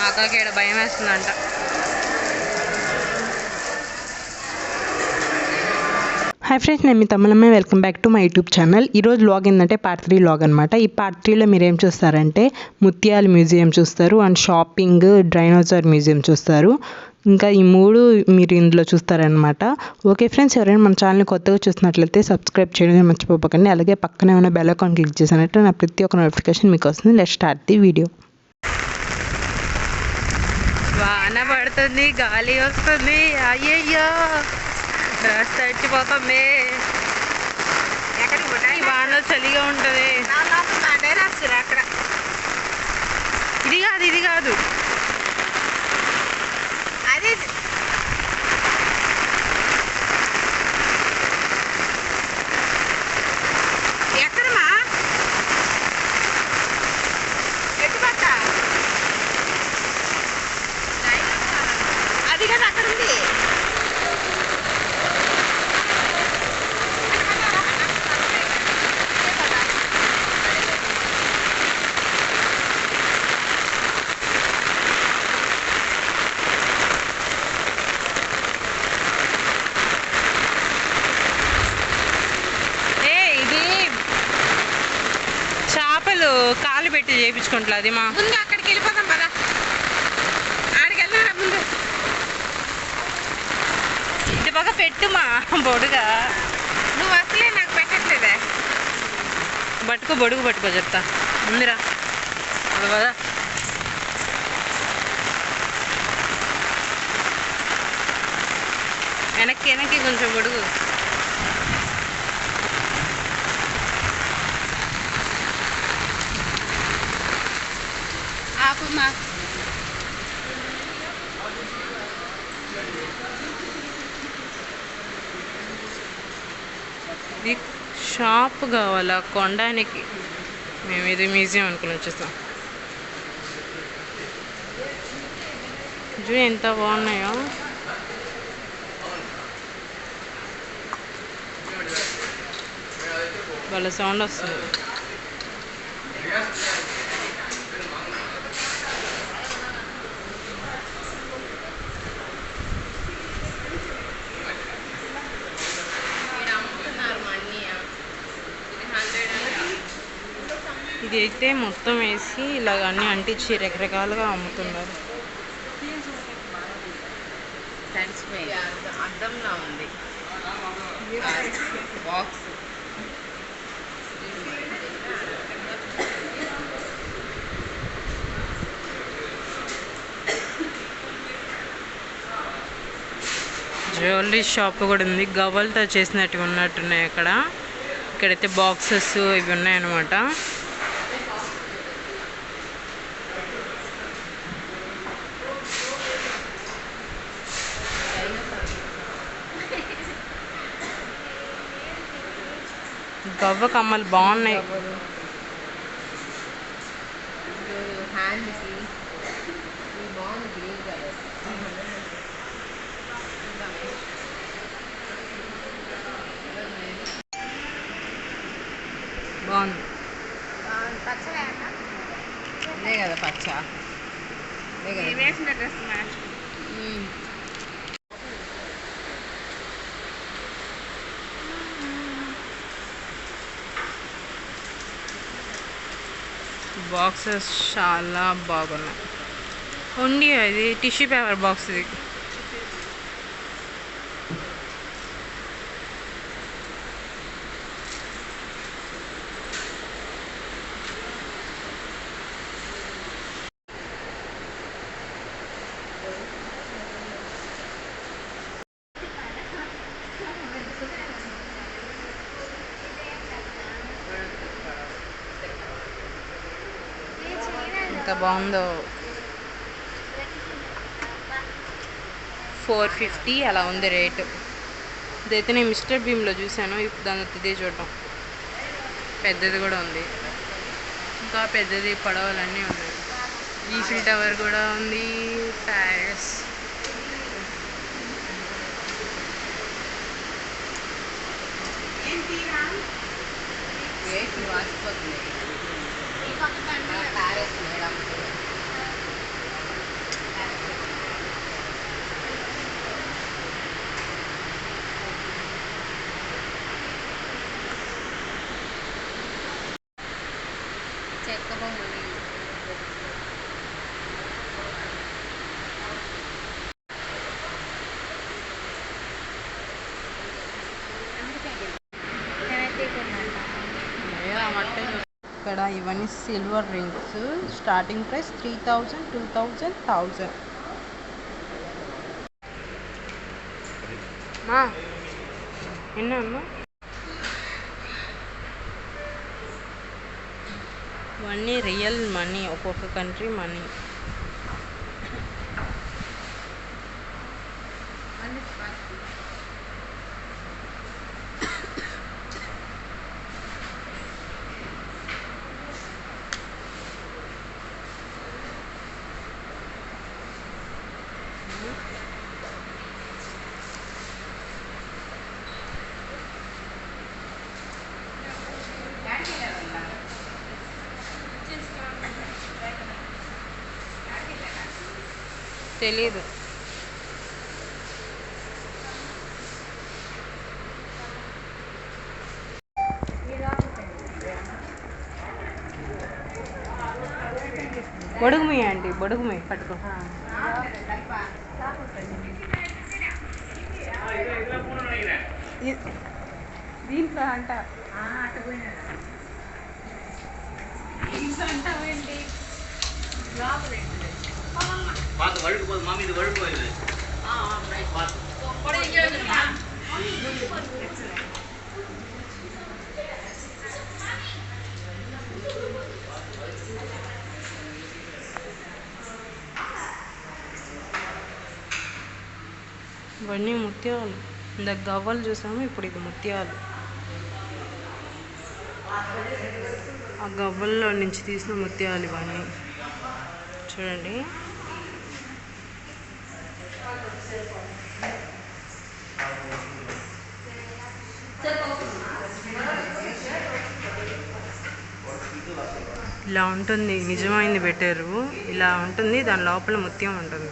అక్కకి ఇక్కడ భయం వేస్తుందంట. హాయ్ ఫ్రెండ్స్, నేను మీ తమ్ములమ్మ. Welcome back to my YouTube channel. ఈరోజు వ్లాగ్ ఏంటంటే పార్ట్ 3 వ్లాగ్ అనమాట. ఈ పార్ట్ 3లో మీరు ఏం చూస్తారంటే ముత్యాల మ్యూజియం చూస్తారు, అండ్ షాపింగ్, డైనోసార్ మ్యూజియం చూస్తారు. ఇంకా ఈ 3 మీరు ఇందులో చూస్తారనమాట. ఓకే ఫ్రెండ్స్, ఎవరైనా మన ఛానల్ని కొత్తగా చూస్తున్నట్లయితే సబ్స్క్రైబ్ చేయడం మర్చిపోకండి. అలాగే పక్కనే ఉన్న బెల్ ఐకాన్ క్లిక్ చేసినట్టు నా ప్రతి ఒక్క నోటిఫికేషన్ మీకు వస్తుంది. Let's start the video. వాన పడుతుంది, గాలి వస్తుంది. అయ్యయ్యో తడిచిపోతుంది. వానలో చలిగా ఉంటుంది. ఇది కాదు అది ఎక్కడమ్మా? ఎట్టుపక్క అది కదా అక్కడ ఉంది. కాలు పెట్టి చేయించుకుంటా. అది మా ముందు అక్కడికి వెళ్ళిపోదాం కదా. ఆడికి వెళ్దాం ముందు. ఇది బాగా పెట్టుమా బొడుగా. నువ్వు అసలే నాకు పెట్టట్లేదే. బొడుగు పట్టుకో చెప్తా. ముందురా అది కదా. వెనక్కి కొంచెం బొడుగు. ఆపుమా. ఇది షాప్ కావాలా కొనడానికి? మేము ఇది మ్యూజియం అనుకుని వచ్చేస్తాం. జూ ఎంత బాగున్నాయో. వాళ్ళ సౌండ్ వస్తుంది. ఇది అయితే మొత్తం వేసి ఇలాగ అన్నీ అంటించి రకరకాలుగా అమ్ముతున్నారు. అద్దంలా ఉంది బాక్స్. జ్యువెలరీ షాప్ కూడా ఉంది. గవ్వలతో చేసినట్టుగా ఉన్నట్టున్నాయి అక్కడ. ఇక్కడైతే బాక్సెస్ ఇవి ఉన్నాయన్నమాట. గవ్వ కమ్మలు బాగున్నాయి. బాగుంది. అదే కదా పచ్చ. వేసిన డ్రెస్ మ్యాచ్. బాక్సెస్ చాలా బాగున్నాయి. ఉంది అది టిష్యూ పేపర్ బాక్స్. ఇది ఎంత బాగుందో. 450 అలా ఉంది రేటు. ఇదైతే నేను మిస్టర్ భీమ్లో చూశాను. ఇప్పుడు దాని ఇదే చూడటం. పెద్దది కూడా ఉంది, ఇంకా పెద్దది పడవలన్నీ ఉన్నాయి. ఈఫిల్ టవర్ కూడా ఉంది. ప్యారిస్ ఇంకా ఇవన్నీ సిల్వర్ రింగ్స్. Starting price 3000, 2000, 1000. మా ఎన్నమ్మా? ఇవన్నీ రియల్ మనీ, ఒక్కొక్క కంట్రీ మనీ. తెలీదు. బొడుగుమి ఆంటీ, బొడుగుమి పట్టుకో. దీంట్లో అంట అంటావేంటి? ఇవన్నీ ముత్యాలు. ఇందాక గవ్వలు చూసాము, ఇప్పుడు ఇది ముత్యాలు. ఆ గవ్వల్లో నుంచి తీసిన ముత్యాలు ఇవన్నీ చూడండి. ఇలా ఉంటుంది, నిజమైంది పెట్టారు. ఇలా ఉంటుంది, దాని లోపల ముత్యం ఉంటుంది.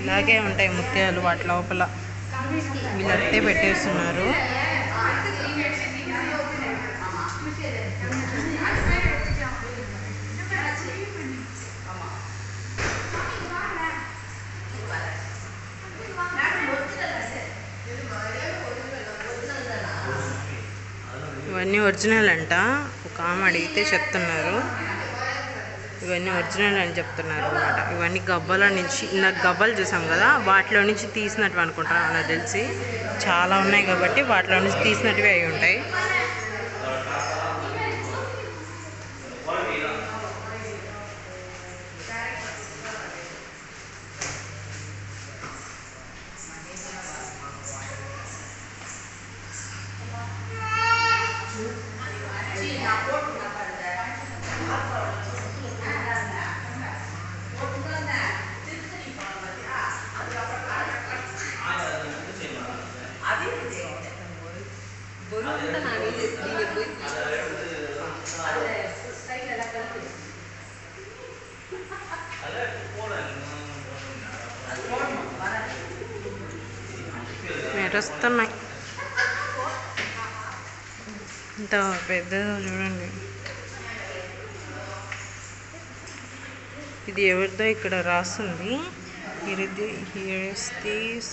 ఇలాగే ఉంటాయి ముత్యాలు, వాటి లోపల వీళ్ళట్టే పెట్టేస్తున్నారు. ఇవన్నీ ఒరిజినల్ అంట. ఒక ఆమె అడిగితే చెప్తున్నారు ఇవన్నీ ఒరిజినల్ అని చెప్తున్నారు అన్నమాట. ఇవన్నీ గవ్వల నుంచి, ఇందాక గవ్వలు చూసాం కదా, వాటిలో నుంచి తీసినట్టు అనుకుంటాను అలా తెలిసి. చాలా ఉన్నాయి కాబట్టి వాటిలో నుంచి తీసినట్టువి అయి ఉంటాయి. మెరుస్తున్నాయి. ఇంత పెద్దదో చూడండి. ఇది ఎవరిదో ఇక్కడ రాస్తుంది. Here is this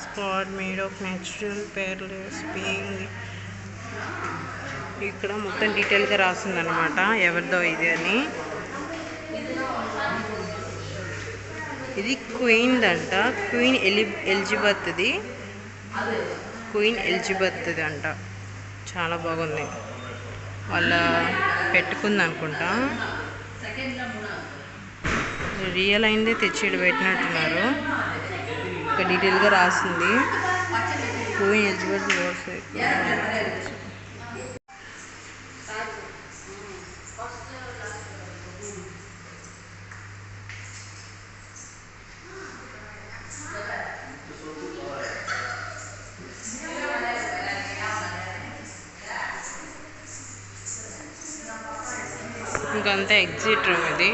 spot made of natural pearls being. ఇక్కడ మొత్తం డీటెయిల్గా రాస్తుంది అనమాట ఎవరిదో ఇది అని. ఇది క్వీన్ అంట, క్వీన్ ఎలిజబెత్ది, క్వీన్ ఎలిజబెత్ది అంట. చాలా బాగుంది. వాళ్ళ పెట్టుకుంది అనుకుంటా. రియల్ అయిందే తెచ్చి పెట్టినట్టున్నారు. ఇక్కడ డీటెయిల్గా రాసింది క్వీన్ ఎలిజబెత్. ఇంకంతే ఎగ్జిట్ రూమ్ ఇది.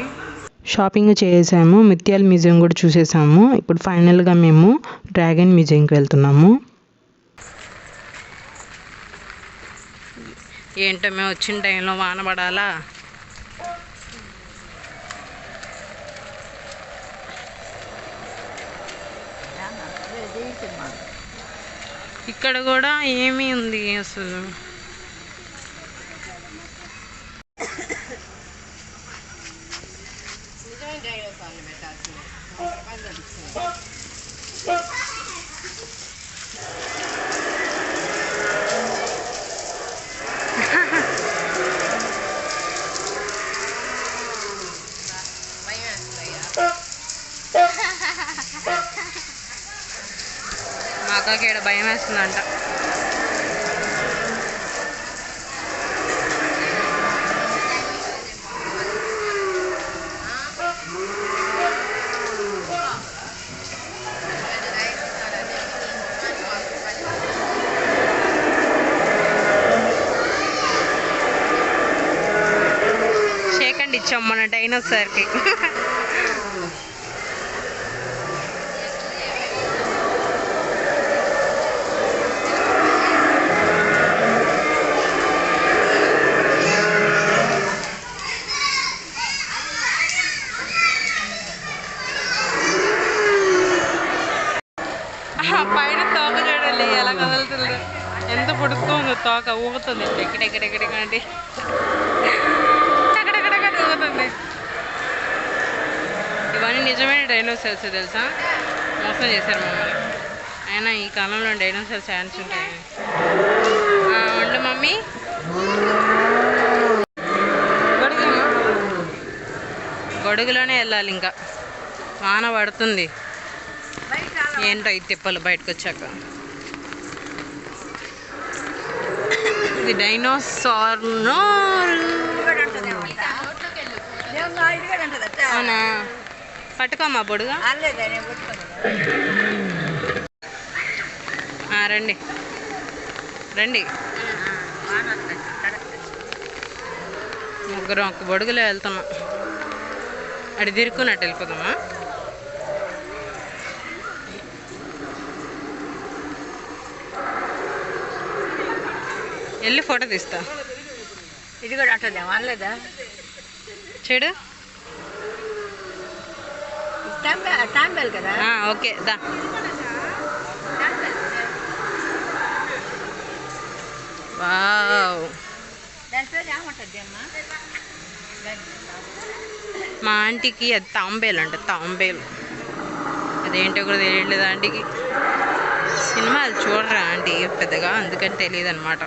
షాపింగ్ చేసాము, ముత్యాల మ్యూజియం కూడా చూసేసాము. ఇప్పుడు ఫైనల్గా మేము డ్రాగన్ మ్యూజియంకి వెళ్తున్నాము. ఏంటో మేము వచ్చిన టైంలో వాన పడాలా. ఇక్కడ కూడా ఏమీ ఉంది అసలు. మా అక్కకి ఇక్కడ భయం వేస్తుందంట. షేకండి ఇచ్చాం మన డైనోసార్కి. పైన తోక చూడండి ఎలా కదులుతుందో, ఎంత పొడుస్తుందో తోక, ఊగుతుంది ఎక్కడెక్కడెక్కడెక్కడండి, అక్కడెక్కడెక్కడ ఊగుతుంది. ఇవన్నీ నిజమైన డైనోసార్స్ తెలుసా, మోసం చేశారు మమ్మల్ని. అయినా ఈ కాలంలో డైనోసార్స్ ఛాన్స్ ఉంటాయి. వండు మమ్మీ. గొడుగులోనే వెళ్ళాలి, ఇంకా వాన పడుతుంది. ఏంటో ఈ తిప్పలు బయటకు వచ్చాక. ఇది డైనోసార్. అవునా, పట్టుకోమ్మా బొడుగా. రండి రండి, ముగ్గురం ఒక బొడుగులో వెళ్తున్నాం. అడి తిరుక్కున్నట్టు వెళ్ళిపోతామా. వెళ్ళి ఫోటో తీస్తా. ఇది కూడా అంటుంది అనలేదా చెడు. టాంబెల్ కదా. ఓకే దా. వావ్, మా ఆంటీకి అది తాంబేలు అంట, తాంబేలు. అదేంటో కూడా తెలియట్లేదు ఆంటీకి. సినిమాలు చూడరా ఆంటీ పెద్దగా, అందుకని తెలియదు అనమాట.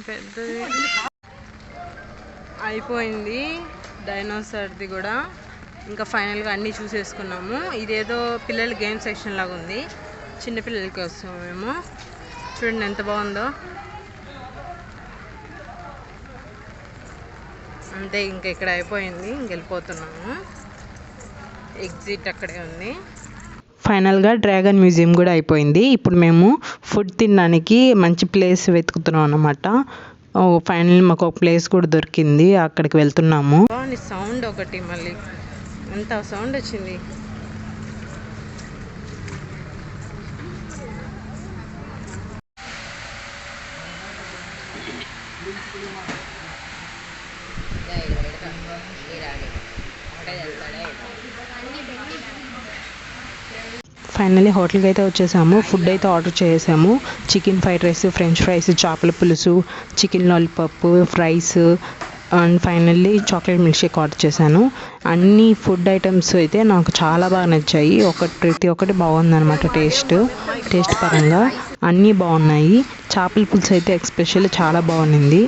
పెద్దది అయిపోయింది డైనోసార్ది కూడా. ఇంకా ఫైనల్గా అన్నీ చూసేసుకున్నాము. ఇదేదో పిల్లల గేమ్ సెక్షన్ లాగా ఉంది, చిన్నపిల్లలకి వస్తాము మేము. చూడండి ఎంత బాగుందో. అంతే, ఇంక ఇక్కడ అయిపోయింది, ఇంకెళ్ళిపోతున్నాము. ఎగ్జిట్ అక్కడే ఉంది. ఫైనల్గా డ్రాగన్ మ్యూజియం కూడా అయిపోయింది. ఇప్పుడు మేము ఫుడ్ తినడానికి మంచి ప్లేస్ వెతుకుతున్నాం అన్నమాట. ఫైనల్ మాకు ఒక ప్లేస్ కూడా దొరికింది, అక్కడికి వెళ్తున్నాము. సౌండ్ ఒకటి, మళ్ళీ ఎంత సౌండ్ వచ్చింది. ఫైనల్లీ హోటల్కి అయితే వచ్చేసాము. ఫుడ్ అయితే ఆర్డర్ చేసాము. Chicken fried rice, French fries, చేపల పులుసు, chicken lollipop, fries and finally chocolate milk shake order చేశాను. అన్ని ఫుడ్ ఐటమ్స్ అయితే నాకు చాలా బాగా నచ్చాయి. ప్రతి ఒక్కటి బాగుందన్నమాట. టేస్ట్ పరంగా అన్నీ బాగున్నాయి. చేపల పులుసు అయితే ఎస్పెషల్లీ చాలా బాగుంది.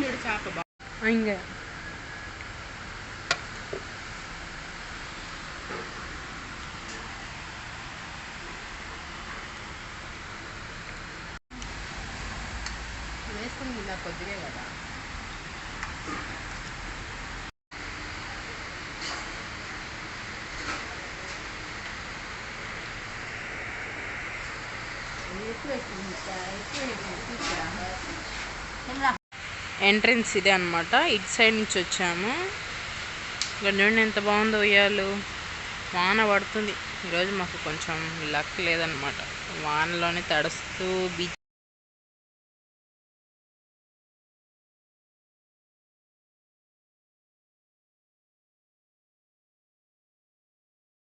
కొద్దిగా కదా. ఎంట్రన్స్ ఇదే అనమాట. ఇటు సైడ్ నుంచి వచ్చాము. ఇక్కడ చూడండి ఎంత బాగుందో ఉయ్యాలు. వాన పడుతుంది. ఈరోజు మాకు కొంచెం లక్ లేదనమాట. వానలోనే తడుస్తూ బీచ్